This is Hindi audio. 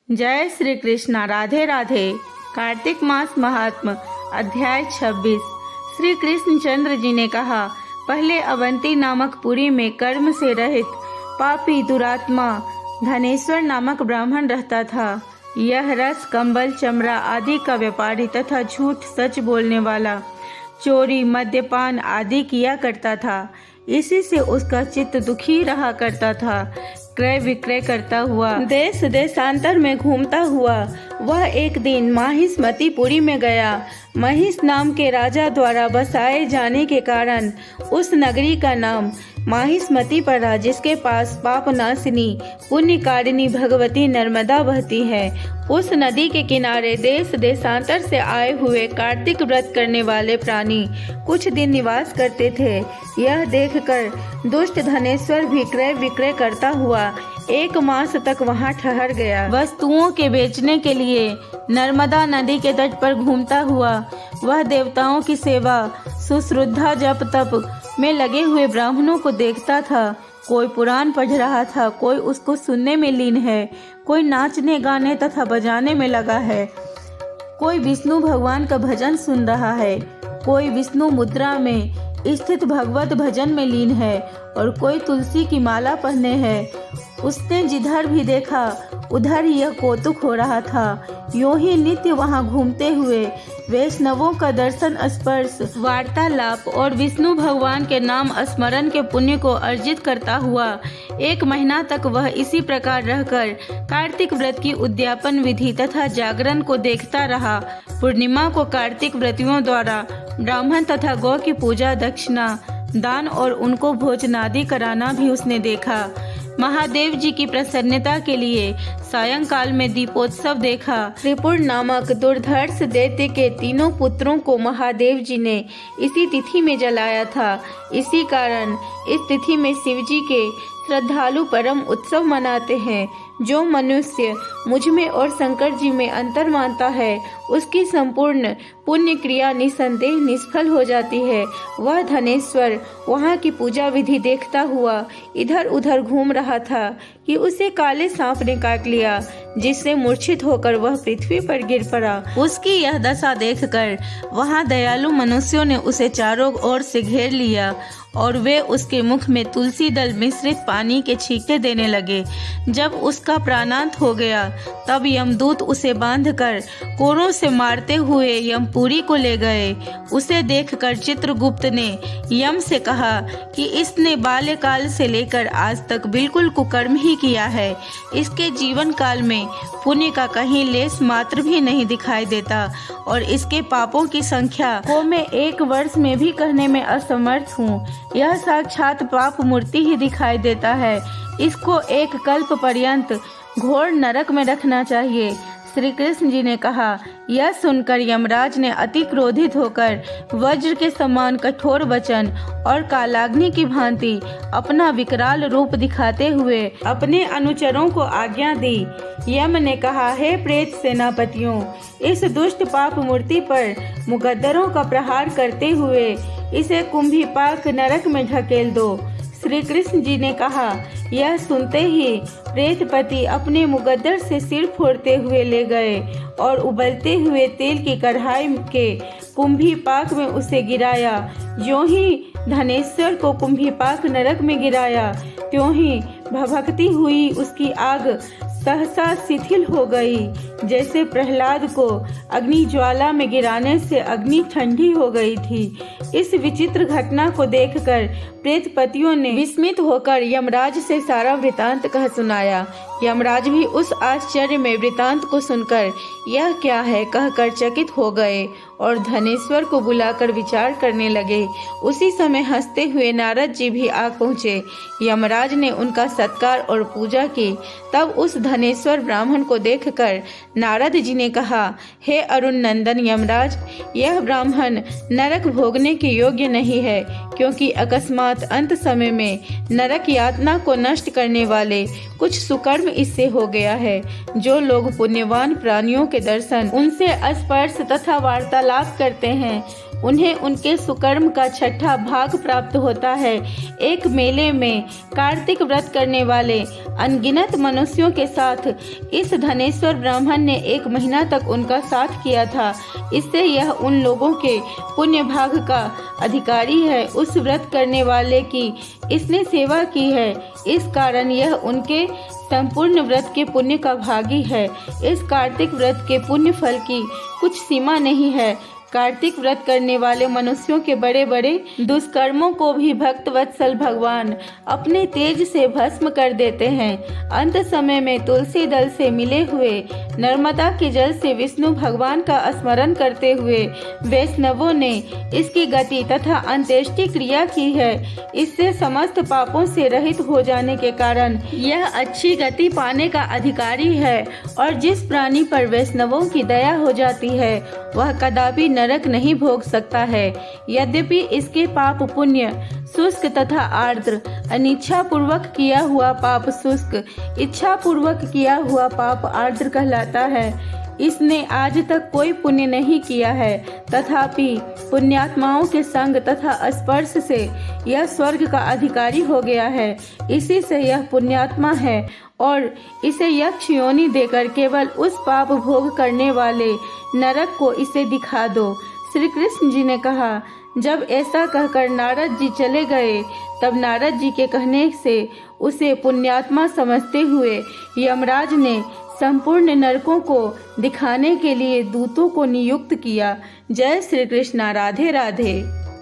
जय श्री कृष्णा। राधे राधे। कार्तिक मास महात्म अध्याय 26। श्री कृष्ण चंद्र जी ने कहा, पहले अवंती नामक पुरी में कर्म से रहित पापी दुरात्मा धनेश्वर नामक ब्राह्मण रहता था। यह रस, कंबल, चमड़ा आदि का व्यापारी तथा झूठ सच बोलने वाला, चोरी, मद्यपान आदि किया करता था। इसी से उसका चित्त दुखी रहा करता था। क्रय विक्रय करता हुआ देश देशांतर में घूमता हुआ वह एक दिन माहिष्मतीपुरी में गया। महिष नाम के राजा द्वारा बसाए जाने के कारण उस नगरी का नाम माहिष्मती पड़ा, जिसके पास पापनाशिनी पुण्यकारिणी भगवती नर्मदा बहती है। उस नदी के किनारे देश देशांतर से आए हुए कार्तिक व्रत करने वाले प्राणी कुछ दिन निवास करते थे। यह देखकर दुष्ट धनेश्वर भी क्रय विक्रय करता हुआ 1 मास तक वहां ठहर गया। वस्तुओं के बेचने के लिए नर्मदा नदी के तट पर घूमता हुआ वह देवताओं की सेवा, सुश्रुद्धा, जप तप में लगे हुए ब्राह्मणों को देखता था। कोई पुराण पढ़ रहा था, कोई उसको सुनने में लीन है, कोई नाचने गाने तथा बजाने में लगा है, कोई विष्णु भगवान का भजन सुन रहा है, कोई विष्णु मुद्रा में स्थित भगवत भजन में लीन है और कोई तुलसी की माला पहने है। उसने जिधर भी देखा उधर ही यह कौतुक हो रहा था। यूं ही नित्य वहां घूमते हुए वैष्णवों का दर्शन, स्पर्श, वार्तालाप और विष्णु भगवान के नाम स्मरण के पुण्य को अर्जित करता हुआ 1 महीना तक वह इसी प्रकार रहकर कार्तिक व्रत की उद्यापन विधि तथा जागरण को देखता रहा। पूर्णिमा को कार्तिक व्रतियों द्वारा ब्राह्मण तथा गौ की पूजा, दक्षिणा दान और उनको भोजनादि कराना भी उसने देखा। महादेव जी की प्रसन्नता के लिए सायंकाल में दीपोत्सव देखा। त्रिपुर नामक दुर्धर्ष दैत्य के 3 पुत्रों को महादेव जी ने इसी तिथि में जलाया था। इसी कारण इस तिथि में शिव जी के श्रद्धालु परम उत्सव मनाते हैं। जो मनुष्य मुझ में और शंकर जी में अंतर मानता है, उसकी संपूर्ण पुण्य क्रिया निसंदेह निष्फल हो जाती है। वह धनेश्वर वहाँ की पूजा विधि देखता हुआ इधर उधर घूम रहा था कि उसे काले सांप ने काट लिया, जिससे मूर्छित होकर वह पृथ्वी पर गिर पड़ा। उसकी यह दशा देखकर वहाँ दयालु मनुष्यों ने उसे चारों ओर से घेर लिया और वे उसके मुख में तुलसी दल मिश्रित पानी के छींटे देने लगे। जब उसका प्राणांत हो गया तब यमदूत उसे बांधकर कोरों से मारते हुए यमपुरी को ले गए। उसे देखकर चित्रगुप्त ने यम से कहा कि इसने बाल्यकाल से लेकर आज तक बिल्कुल कुकर्म ही किया है। इसके जीवन काल में पुण्य का कहीं लेस मात्र भी नहीं दिखाई देता और इसके पापों की संख्या को मैं 1 वर्ष में भी कहने में असमर्थ हूँ। यह साक्षात पाप मूर्ति ही दिखाई देता है। इसको 1 कल्प पर्यंत घोर नरक में रखना चाहिए। श्री कृष्ण जी ने कहा। यह सुनकर यमराज ने अति क्रोधित होकर वज्र के समान कठोर वचन और कालाग्नि की भांति अपना विकराल रूप दिखाते हुए अपने अनुचरों को आज्ञा दी। यम ने कहा, हे प्रेत सेनापतियों, इस दुष्ट पाप मूर्ति पर मुकद्दरों का प्रहार करते हुए इसे कुंभीपाक नरक में ढकेल दो। श्री कृष्ण जी ने कहा। यह सुनते ही प्रेतपति अपने मुकद्दर से सिर फोड़ते हुए ले गए और उबलते हुए तेल की कढ़ाई के कुंभीपाक में उसे गिराया। ज्यों ही धनेश्वर को कुंभीपाक नरक में गिराया, त्यों ही भभकती हुई उसकी आग सहसा शिथिल हो गई, जैसे प्रहलाद को अग्नि ज्वाला में गिराने से अग्नि ठंडी हो गई थी। इस विचित्र घटना को देखकर प्रेतपतियों ने विस्मित होकर यमराज से सारा वृतांत कह सुनाया। यमराज भी उस आश्चर्य में वृतांत को सुनकर यह क्या है कहकर चकित हो गए और धनेश्वर को बुलाकर विचार करने लगे। उसी समय हंसते हुए नारद जी भी आ पहुँचे। यमराज ने उनका सत्कार और पूजा की। तब उस धनेश्वर ब्राह्मण को देखकर नारद जी ने कहा, हे अरुण नंदन यमराज, यह ब्राह्मण नरक भोगने के योग्य नहीं है, क्योंकि अकस्मात अंत समय में नरक यातना को नष्ट करने वाले कुछ सुकर्म इससे हो गया है। जो लोग पुण्यवान प्राणियों के दर्शन, उनसे स्पर्श तथा वार्तालाप करते हैं, उन्हें उनके सुकर्म का छठा भाग प्राप्त होता है। एक मेले में कार्तिक व्रत करने वाले अनगिनत मनुष्यों के साथ इस धनेश्वर ब्राह्मण ने 1 महीना तक उनका साथ किया था। इससे यह उन लोगों के पुण्य भाग का अधिकारी है। उस व्रत करने वाले की इसने सेवा की है, इस कारण यह उनके संपूर्ण व्रत के पुण्य का भागी है। इस कार्तिक व्रत के पुण्य फल की कुछ सीमा नहीं है। कार्तिक व्रत करने वाले मनुष्यों के बड़े बड़े दुष्कर्मों को भी भक्त वत्सल भगवान अपने तेज से भस्म कर देते हैं। अंत समय में तुलसी दल से मिले हुए नर्मदा के जल से विष्णु भगवान का स्मरण करते हुए वैष्णवों ने इसकी गति तथा अंत्येष्टि क्रिया की है। इससे समस्त पापों से रहित हो जाने के कारण यह अच्छी गति पाने का अधिकारी है। और जिस प्राणी पर वैष्णवों की दया हो जाती है वह कदापि नरक नहीं भोग सकता है। यद्यपि इसके पाप पुण्य शुष्क तथा आर्द्र, अनिच्छा पूर्वक किया हुआ पाप शुष्क, इच्छा पूर्वक किया हुआ पाप आर्द्र कहलाता है। इसने आज तक कोई पुण्य नहीं किया है, तथापि पुण्यात्माओं के संग तथा स्पर्श से यह स्वर्ग का अधिकारी हो गया है। इसी से यह पुण्यात्मा है और इसे यक्ष योनि देकर केवल उस पाप भोग करने वाले नरक को इसे दिखा दो। श्री कृष्ण जी ने कहा, जब ऐसा कहकर नारद जी चले गए तब नारद जी के कहने से उसे पुण्यात्मा समझते हुए यमराज ने संपूर्ण नरकों को दिखाने के लिए दूतों को नियुक्त किया। जय श्री कृष्ण। राधे राधे।